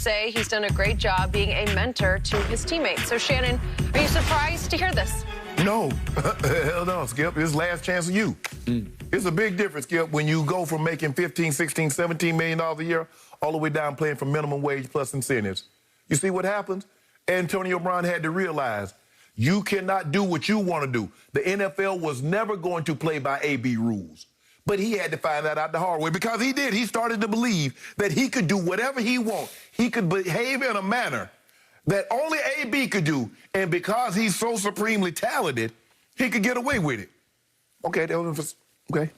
say he's done a great job being a mentor to his teammates. So, Shannon, are you surprised to hear this? No. Hell no, Skip. It's last chance of you. It's a big difference, Skip, when you go from making $15, $16, $17 million a year all the way down playing for minimum wage plus incentives. You see what happens? Antonio Brown had to realize you cannot do what you want to do. The NFL was never going to play by AB rules. But he had to find that out the hard way because he did. He started to believe that he could do whatever he wants. He could behave in a manner that only AB could do. And because he's so supremely talented, he could get away with it. Okay, okay.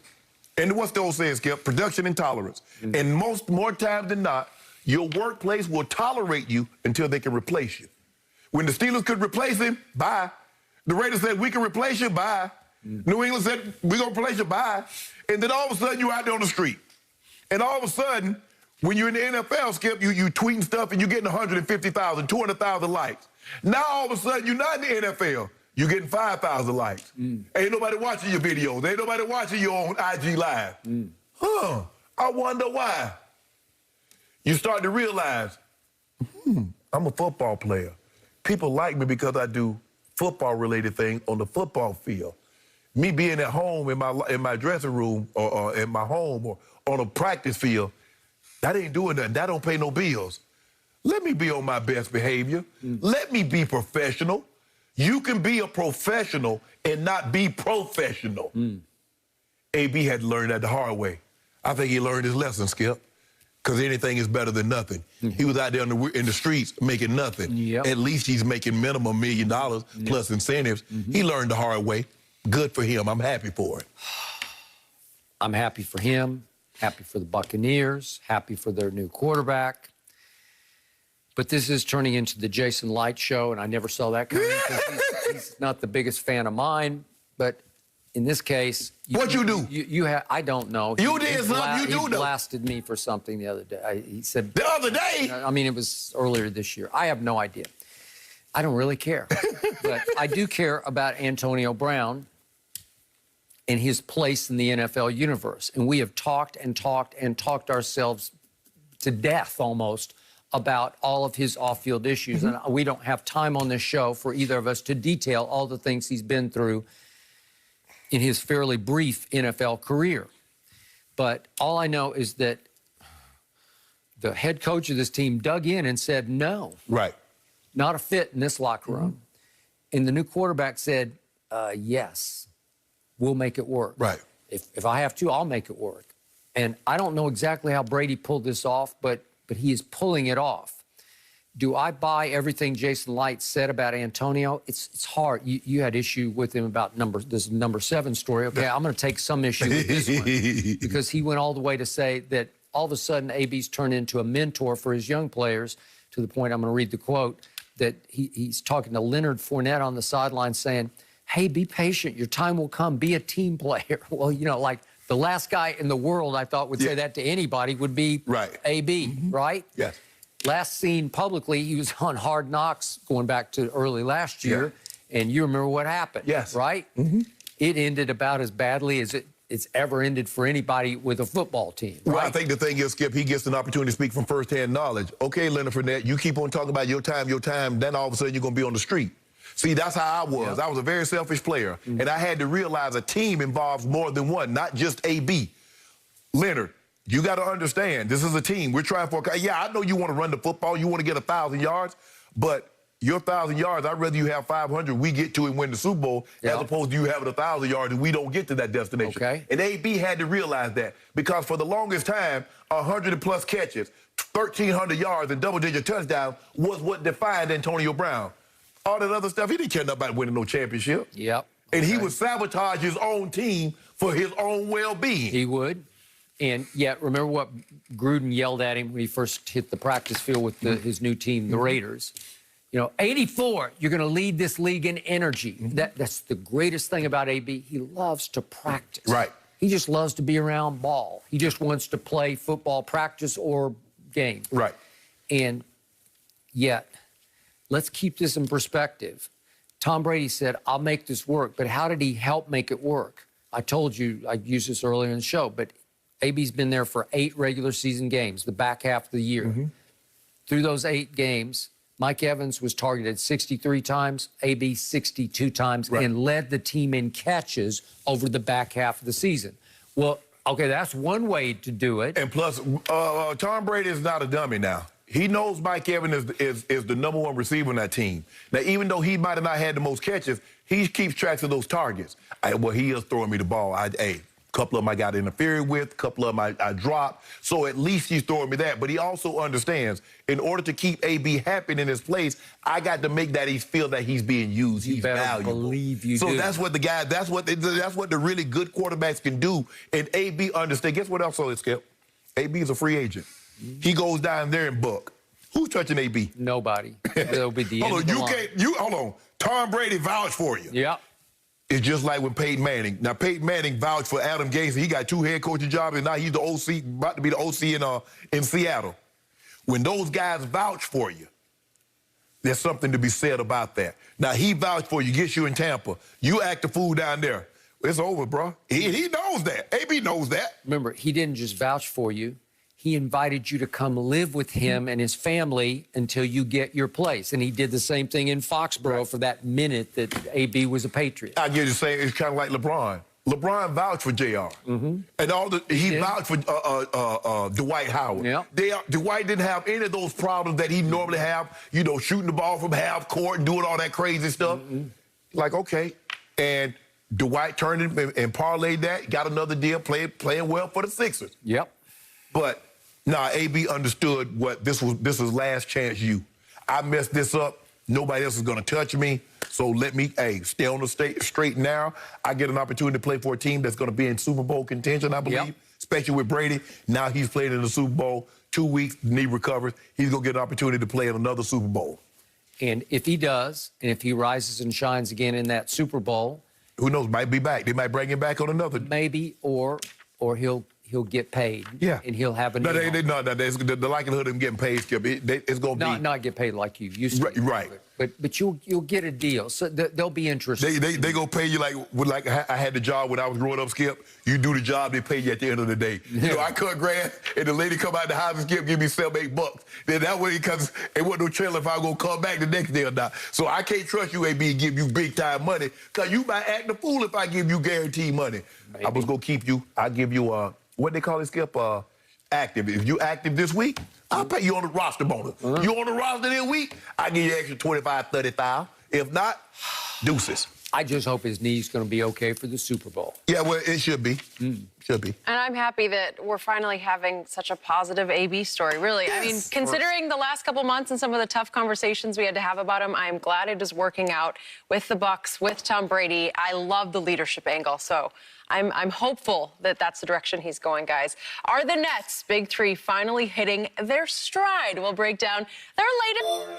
And what's the old saying, Skip? Production and tolerance. And more times than not, your workplace will tolerate you until they can replace you. When the Steelers could replace him, bye. The Raiders said, we can replace you, bye. New England said, we're going to replace you, bye. And then all of a sudden, you're out there on the street. And all of a sudden, when you're in the NFL, Skip, you tweeting stuff and you're getting 150,000, 200,000 likes. Now, all of a sudden, you're not in the NFL. You're getting 5,000 likes. Ain't nobody watching your videos. Ain't nobody watching you on IG Live. I wonder why. You start to realize, I'm a football player. People like me because I do football-related things on the football field. Me being at home in my dressing room or in my home or on a practice field, that ain't doing nothing. That don't pay no bills. Let me be on my best behavior. Let me be professional. You can be a professional and not be professional. AB had to learn that the hard way. I think he learned his lesson, Skip, because anything is better than nothing. He was out there in the streets making nothing. At least he's making minimum $1 million plus incentives. He learned the hard way. Good for him. I'm happy for it. I'm happy for him, happy for the Buccaneers, happy for their new quarterback. But this is turning into the Jason Licht show, and I never saw that coming because he's not the biggest fan of mine. But in this case... What'd you do? I don't know. You did something you do, though. He blasted me for something the other day. He said... The other day? I mean, it was earlier this year. I have no idea. I don't really care. But I do care about Antonio Brown and his place in the NFL universe. And we have talked and talked and talked ourselves to death almost about all of his off-field issues. And we don't have time on this show for either of us to detail all the things he's been through in his fairly brief NFL career. But all I know is that the head coach of this team dug in and said, no. Right. Not a fit in this locker room. And the new quarterback said, yes, we'll make it work. Right. If I have to, I'll make it work. And I don't know exactly how Brady pulled this off, but he is pulling it off. Do I buy everything Jason Licht said about Antonio? It's hard. You had issue with him about this number 7 story. Okay, I'm going to take some issue with this one because he went all the way to say that all of a sudden AB's turned into a mentor for his young players to the point, I'm going to read the quote, that he's talking to Leonard Fournette on the sideline saying, hey, be patient. Your time will come. Be a team player. Well, you know, like the last guy in the world I thought would say that to anybody would be AB, right? Yes. Last seen publicly, he was on Hard Knocks going back to early last year, and you remember what happened, right? It ended about as badly as it's ever ended for anybody with a football team, right? Well, I think the thing is, Skip, he gets an opportunity to speak from firsthand knowledge. Okay, Leonard Fournette, you keep on talking about your time, then all of a sudden you're going to be on the street. See, that's how I was. I was a very selfish player, and I had to realize a team involves more than one, not just AB. Leonard, you got to understand, this is a team. We're trying for... Yeah, I know you want to run the football. You want to get 1,000 yards, but your 1,000 yards, I'd rather you have 500, we get to and win the Super Bowl, as opposed to you having 1,000 yards and we don't get to that destination. Okay. And AB had to realize that because for the longest time, 100-plus catches, 1,300 yards and double-digit touchdowns was what defined Antonio Brown. All that other stuff, he didn't care about winning no championship. And he would sabotage his own team for his own well-being. He would. And yet, remember what Gruden yelled at him when he first hit the practice field with his new team, the Raiders. You know, 84, you're going to lead this league in energy. That's the greatest thing about AB. He loves to practice. Right. He just loves to be around ball. He just wants to play football, practice, or game. Right. And yet, let's keep this in perspective. Tom Brady said, I'll make this work. But how did he help make it work? I told you, I used this earlier in the show, but AB's been there for 8 regular season games, the back half of the year. through those 8 games, Mike Evans was targeted 63 times, AB 62 times, and led the team in catches over the back half of the season. Well, okay, that's one way to do it. And plus, Tom Brady is not a dummy now. He knows Mike Evans is the #1 receiver on that team. Now, even though he might have not had the most catches, he keeps track of those targets. Well, he is throwing me the ball. A couple of them I got interfered with, a couple of them I dropped. So at least he's throwing me that. But he also understands, in order to keep AB happy in his place, I got to make that he feel that he's being used. He's valuable. Believe you so do. that's what that's what the really good quarterbacks can do. And AB understands. Guess what else is, Skip? AB is a free agent. He goes down there and buck. Who's touching AB? Nobody. It'll be the end of the line. Hold on. Tom Brady vouched for you. Yeah. It's just like with Peyton Manning. Now, Peyton Manning vouched for Adam Gase. He got 2 head coaching jobs, and now he's the OC, about to be the OC in Seattle. When those guys vouch for you, there's something to be said about that. Now, he vouched for you, gets you in Tampa. You act the fool down there. It's over, bro. He knows that. AB knows that. Remember, he didn't just vouch for you. He invited you to come live with him and his family until you get your place. And he did the same thing in Foxborough for that minute that AB was a Patriot. I get you saying it's kind of like LeBron. LeBron vouched for JR. And he vouched for Dwight Howard. Yep. Dwight didn't have any of those problems that he normally have, you know, shooting the ball from half court and doing all that crazy stuff. Like, okay. And Dwight turned it and parlayed that, got another deal, playing well for the Sixers. Yep. But nah, AB understood what this was last chance you. I messed this up. Nobody else is going to touch me. So let me, stay on the straight now. I get an opportunity to play for a team that's going to be in Super Bowl contention, I believe, especially with Brady. Now he's playing in the Super Bowl. 2 weeks, knee recovers. He's going to get an opportunity to play in another Super Bowl. And if he does, and if he rises and shines again in that Super Bowl, who knows? Might be back. They might bring him back on another. Maybe, or he'll get paid. Yeah. And he'll have a no, the likelihood of him getting paid, Skip, it's going to be... Not get paid like you used to. Right. But you'll get a deal. So they'll be interested. They going to pay you like I had the job when I was growing up, Skip. You do the job, they pay you at the end of the day. You know, I cut grass, and the lady come out the house and Skip give me $7-8. Then that way, because it wasn't no trailer if I was going to come back the next day or not. So I can't trust you, AB, and give you big-time money, because you might act a fool if I give you guaranteed money. Maybe. I was going to keep you. I'll give you, what they call it, Skip? Active. If you active this week, I'll pay you on the roster bonus. You on the roster this week, I give you extra 25, 30,000. If not, deuces. I just hope his knee's going to be okay for the Super Bowl. Yeah, well, it should be. Should be. And I'm happy that we're finally having such a positive AB story, really. Yes. I mean, considering the last couple months and some of the tough conversations we had to have about him, I'm glad it is working out with the Bucs, with Tom Brady. I love the leadership angle, so I'm hopeful that that's the direction he's going, guys. Are the Nets' Big Three finally hitting their stride? We'll break down their latest...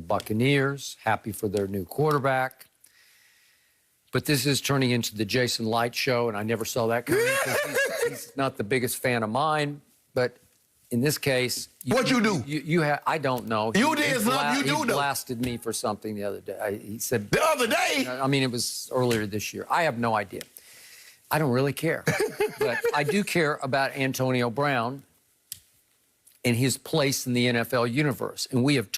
Buccaneers, happy for their new quarterback. But this is turning into the Jason Licht show, and I never saw that coming. He's not the biggest fan of mine, but in this case... What'd you do? I don't know. You did something, you do know. He blasted me for something the other day. He said... The other day? I mean, it was earlier this year. I have no idea. I don't really care. But I do care about Antonio Brown and his place in the NFL universe. And we have